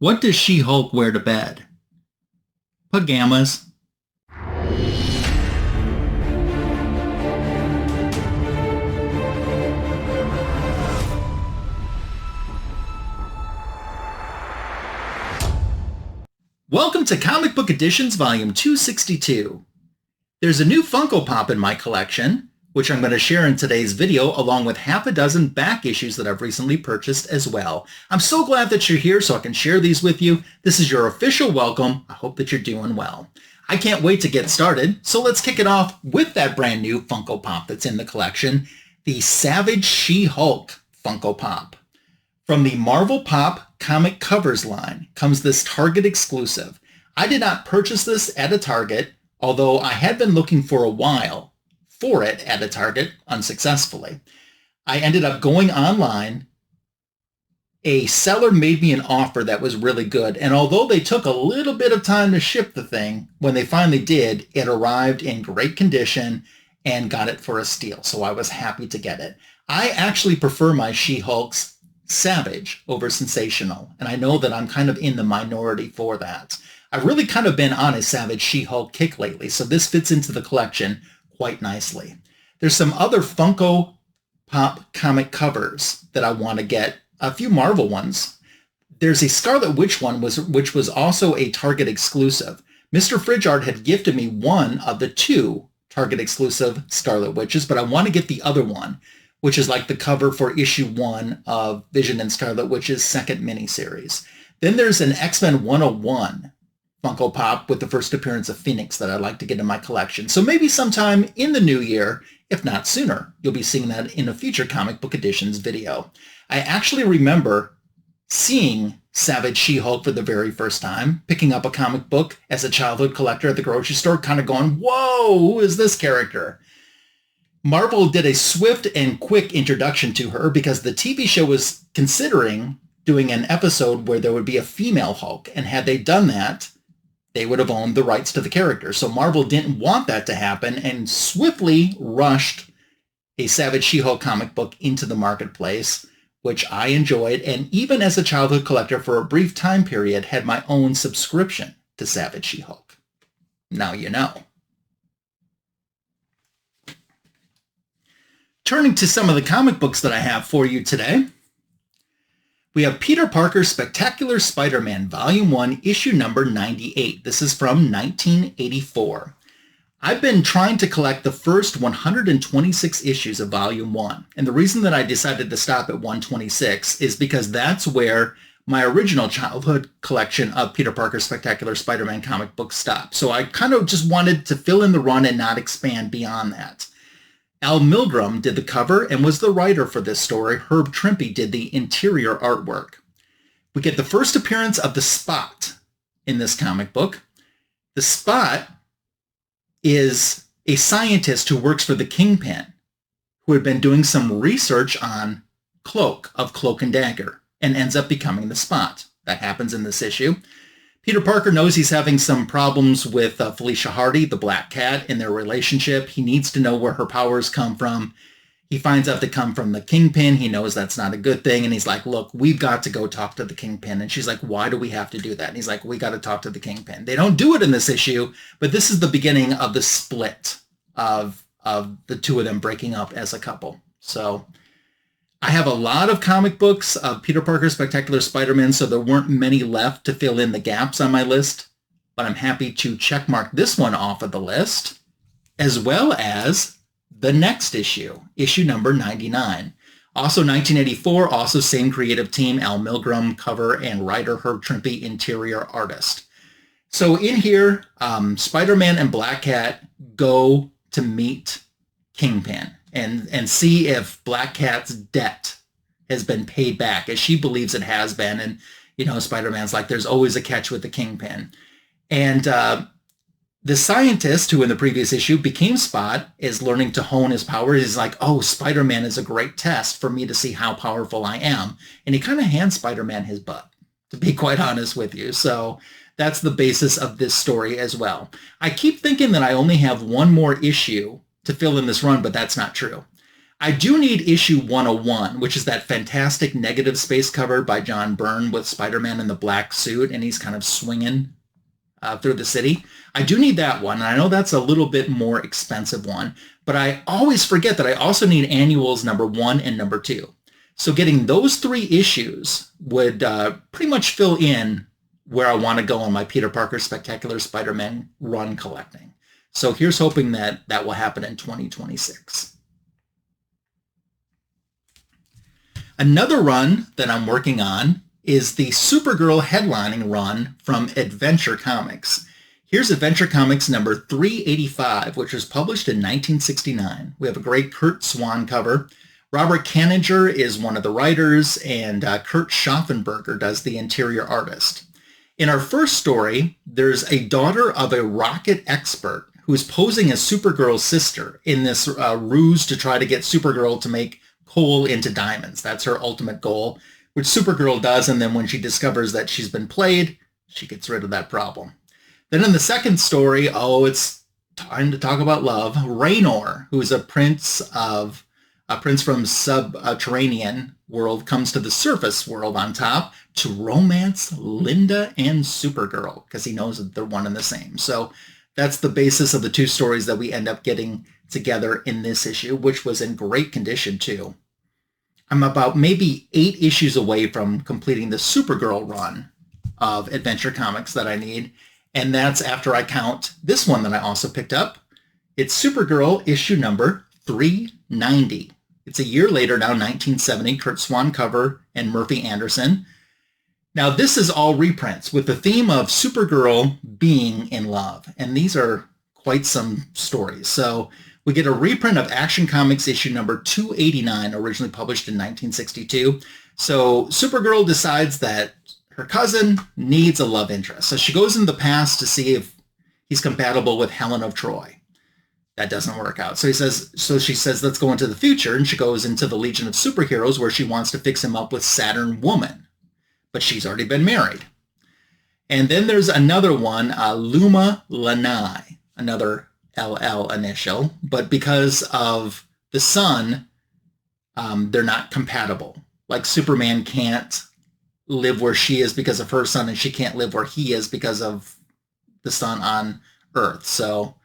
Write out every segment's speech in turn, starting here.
What does She-Hulk wear to bed? Pajamas. Welcome to Comic Book Editions Volume 262. There's a new Funko Pop in my collection, which I'm going to share in today's video, along with half a dozen back issues that I've recently purchased as well. I'm so glad that you're here so I can share these with you. This is your official welcome. I hope that you're doing well. I can't wait to get started, so let's kick it off with that brand new Funko Pop that's in the collection, the Savage She-Hulk Funko Pop. From the Marvel Pop comic covers line comes this Target exclusive. I did not purchase this at a Target, although I had been looking for a while for it at a Target unsuccessfully. I ended up going online. A seller made me an offer that was really good, and although they took a little bit of time to ship the thing, when they finally did, it arrived in great condition and got it for a steal, so I was happy to get it. I actually prefer my She-Hulks Savage over Sensational, and I know that I'm kind of in the minority for that. I've really kind of been on a Savage She-Hulk kick lately, so this fits into the collection quite nicely. There's some other Funko Pop comic covers that I want to get, a few Marvel ones. There's a Scarlet Witch one, which was also a Target exclusive. Mr. Fridgeart had gifted me one of the two Target exclusive Scarlet Witches, but I want to get the other one, which is like the cover for issue 1 of Vision and Scarlet Witch's second miniseries. Then there's an X-Men 101 Funko Pop with the first appearance of Phoenix that I'd like to get in my collection. So maybe sometime in the new year, if not sooner, you'll be seeing that in a future Comic Book Editions video. I actually remember seeing Savage She-Hulk for the very first time, picking up a comic book as a childhood collector at the grocery store, kind of going, whoa, who is this character? Marvel did a swift and quick introduction to her because the TV show was considering doing an episode where there would be a female Hulk, and had they done that, they would have owned the rights to the character. So Marvel didn't want that to happen and swiftly rushed a Savage She-Hulk comic book into the marketplace, which I enjoyed, and even as a childhood collector for a brief time period had my own subscription to Savage She-Hulk. Now you know. Turning to some of the comic books that I have for you today, we have Peter Parker's Spectacular Spider-Man Volume 1, issue number 98. This is from 1984. I've been trying to collect the first 126 issues of Volume 1, and the reason that I decided to stop at 126 is because that's where my original childhood collection of Peter Parker's Spectacular Spider-Man comic books stopped. So I kind of just wanted to fill in the run and not expand beyond that. Al Milgrom did the cover and was the writer for this story. Herb Trimpe did the interior artwork. We get the first appearance of the Spot in this comic book. The Spot is a scientist who works for the Kingpin, who had been doing some research on Cloak and Dagger, and ends up becoming the Spot. That happens in this issue. Peter Parker knows he's having some problems with Felicia Hardy, the Black Cat, in their relationship. He needs to know where her powers come from. He finds out they come from the Kingpin. He knows that's not a good thing. And he's like, look, we've got to go talk to the Kingpin. And she's like, why do we have to do that? And he's like, we got to talk to the Kingpin. They don't do it in this issue, but this is the beginning of the split of the two of them breaking up as a couple. So I have a lot of comic books of Peter Parker's Spectacular Spider-Man, so there weren't many left to fill in the gaps on my list, but I'm happy to checkmark this one off of the list, as well as the next issue, issue number 99. Also 1984, also same creative team, Al Milgrom cover and writer, Herb Trimpe interior artist. So in here, Spider-Man and Black Cat go to meet Kingpin and see if Black Cat's debt has been paid back, as she believes it has been. And, you know, Spider-Man's like, there's always a catch with the Kingpin. And the scientist who in the previous issue became Spot is learning to hone his power. He's like, oh, Spider-Man is a great test for me to see how powerful I am. And he kind of hands Spider-Man his butt, to be quite honest with you. So that's the basis of this story as well. I keep thinking that I only have one more issue to fill in this run, but that's not true. I do need issue 101, which is that fantastic negative space cover by John Byrne with Spider-Man in the black suit, and he's kind of swinging through the city. I do need that one, and I know that's a little bit more expensive one, but I always forget that I also need annuals number 1 and number 2. So getting those 3 issues would pretty much fill in where I want to go on my Peter Parker Spectacular Spider-Man run collecting. So here's hoping that that will happen in 2026. Another run that I'm working on is the Supergirl headlining run from Adventure Comics. Here's Adventure Comics number 385, which was published in 1969. We have a great Curt Swan cover. Robert Kanigher is one of the writers, and Kurt Schaffenberger does the interior artist. In our first story, there's a daughter of a rocket expert who's posing as Supergirl's sister in this ruse to try to get Supergirl to make coal into diamonds. That's her ultimate goal, which Supergirl does, and then when she discovers that she's been played, she gets rid of that problem. Then in the second story, it's time to talk about love. Raynor, who's a prince from subterranean world, comes to the surface world on top to romance Linda and Supergirl, because he knows that they're one and the same. So that's the basis of the 2 stories that we end up getting together in this issue, which was in great condition too. I'm about maybe 8 issues away from completing the Supergirl run of Adventure Comics that I need, and that's after I count this one that I also picked up. It's Supergirl issue number 390. It's a year later now, 1970, Curt Swan cover and Murphy Anderson. Now this is all reprints with the theme of Supergirl being in love, and these are quite some stories. So we get a reprint of Action Comics issue number 289, originally published in 1962. So Supergirl decides that her cousin needs a love interest. So she goes in the past to see if he's compatible with Helen of Troy. That doesn't work out. So she says, let's go into the future. And she goes into the Legion of Superheroes where she wants to fix him up with Saturn Woman. But she's already been married. And then there's another one, Luma Lanai, another LL initial, but because of the sun, they're not compatible. Like Superman can't live where she is because of her sun, and she can't live where he is because of the sun on Earth. So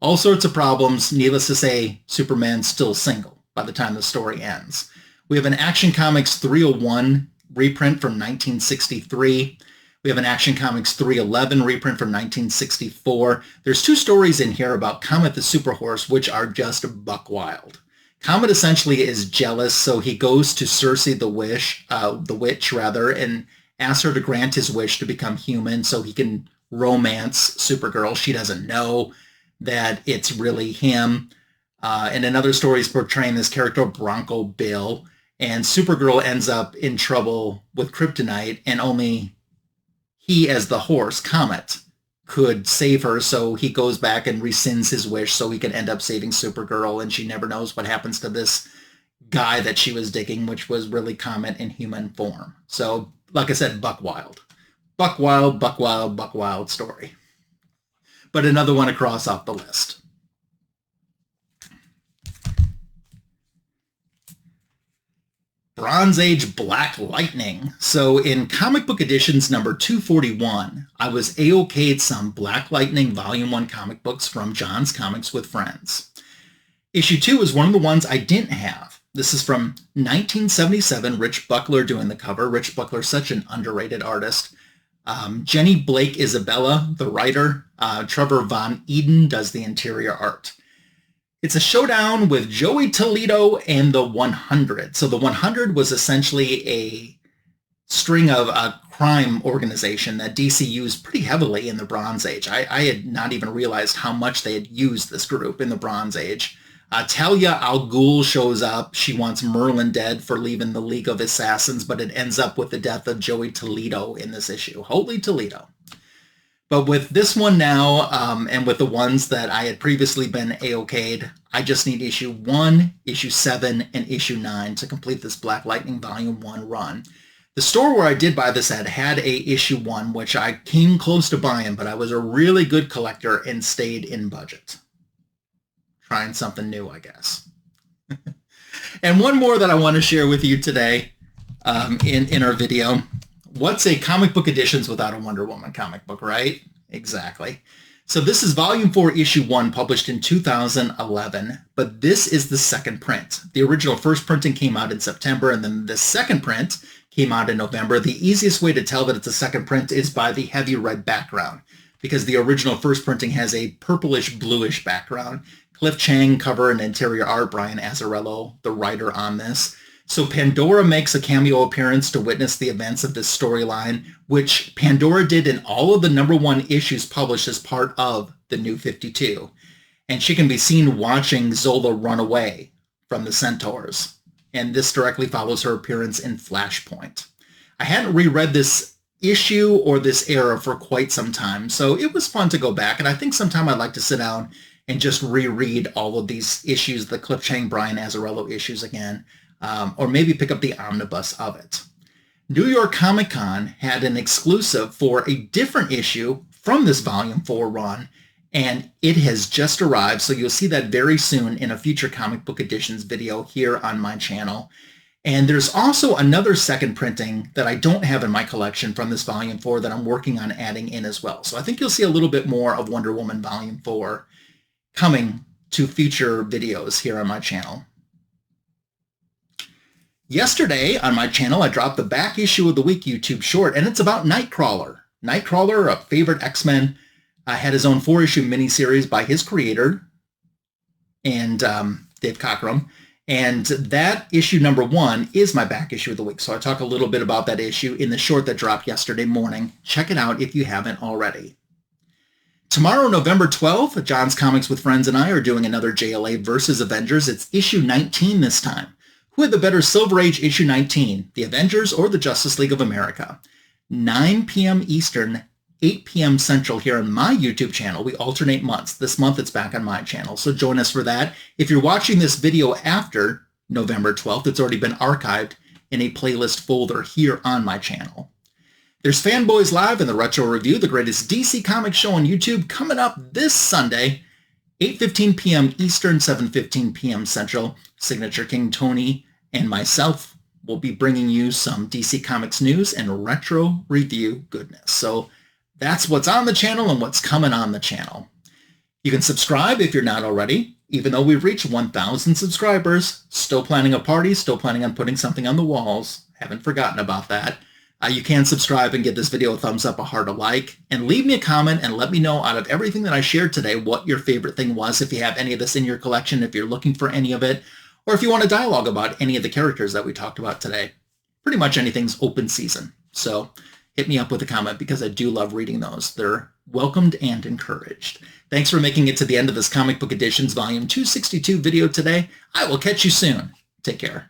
all sorts of problems. Needless to say, Superman's still single by the time the story ends. We have an Action Comics 301 reprint from 1963. We have an Action Comics 311 reprint from 1964. There's 2 stories in here about Comet the Super Horse, which are just buck wild. Comet essentially is jealous, so he goes to Circe the witch, and asks her to grant his wish to become human so he can romance Supergirl. She doesn't know that it's really him. And another story is portraying this character, Bronco Bill, and Supergirl ends up in trouble with kryptonite, and only he, as the horse, Comet, could save her, so he goes back and rescinds his wish so he can end up saving Supergirl, and she never knows what happens to this guy that she was digging, which was really Comet in human form. So, like I said, buck wild. Buck wild, buck wild, buck wild story. But another one to cross off the list. Bronze Age Black Lightning. So in comic book editions number 241, I was A-okayed some Black Lightning Volume 1 comic books from John's Comics with Friends. Issue 2 is one of the ones I didn't have. This is from 1977, Rich Buckler doing the cover. Rich Buckler, such an underrated artist. Jenny Blake Isabella, the writer. Trevor von Eden does the interior art. It's a showdown with Joey Toledo and the 100. So the 100 was essentially a string of a crime organization that DC used pretty heavily in the Bronze Age. I had not even realized how much they had used this group in the Bronze Age. Talia al Guhl shows up. She wants Merlin dead for leaving the League of Assassins, but it ends up with the death of Joey Toledo in this issue. Holy Toledo. But with this one now, and with the ones that I had previously been A-okayed, I just need issue 1, issue 7, and issue 9 to complete this Black Lightning Volume 1 run. The store where I did buy this at had a issue 1, which I came close to buying, but I was a really good collector and stayed in budget. Trying something new, I guess. And one more that I want to share with you today in our video. What's a comic book editions without a Wonder Woman comic book, right? Exactly. So this is Volume 4, Issue 1, published in 2011, but this is the second print. The original first printing came out in September, and then the second print came out in November. The easiest way to tell that it's a second print is by the heavy red background, because the original first printing has a purplish bluish background. Cliff Chiang cover and interior art, Brian Azarallo, the writer on this. So Pandora makes a cameo appearance to witness the events of this storyline, which Pandora did in all of the #1 issues published as part of the New 52. And she can be seen watching Zola run away from the Centaurs. And this directly follows her appearance in Flashpoint. I hadn't reread this issue or this era for quite some time, so it was fun to go back. And I think sometime I'd like to sit down and just reread all of these issues, the Cliff Chiang, Brian Azarallo issues again. Or maybe pick up the omnibus of it. New York Comic Con had an exclusive for a different issue from this Volume 4 run, and it has just arrived, so you'll see that very soon in a future comic book editions video here on my channel. And there's also another second printing that I don't have in my collection from this Volume 4 that I'm working on adding in as well. So I think you'll see a little bit more of Wonder Woman Volume 4 coming to future videos here on my channel. Yesterday on my channel, I dropped the back issue of the week YouTube short, and it's about Nightcrawler. Nightcrawler, a favorite X-Men, had his own 4-issue miniseries by his creator, and Dave Cockrum. And that issue #1 is my back issue of the week. So I talk a little bit about that issue in the short that dropped yesterday morning. Check it out if you haven't already. Tomorrow, November 12th, John's Comics with Friends and I are doing another JLA versus Avengers. It's issue 19 this time. Who had the better Silver Age issue 19, the Avengers or the Justice League of America? 9 p.m. Eastern, 8 p.m. Central here on my YouTube channel. We alternate months. This month it's back on my channel, so join us for that. If you're watching this video after November 12th, it's already been archived in a playlist folder here on my channel. There's Fanboys Live and the Retro Review, the greatest DC Comics show on YouTube, coming up this Sunday, 8:15 p.m. Eastern, 7:15 p.m. Central. Signature King Tony and myself will be bringing you some DC Comics news and retro review goodness. So that's what's on the channel and what's coming on the channel. You can subscribe if you're not already. Even though we've reached 1,000 subscribers, still planning a party, still planning on putting something on the walls. Haven't forgotten about that. You can subscribe and give this video a thumbs up, a heart, a like, and leave me a comment and let me know out of everything that I shared today what your favorite thing was, if you have any of this in your collection, if you're looking for any of it, or if you want to dialogue about any of the characters that we talked about today. Pretty much anything's open season. So hit me up with a comment because I do love reading those. They're welcomed and encouraged. Thanks for making it to the end of this Comic Book Editions Volume 262 video today. I will catch you soon. Take care.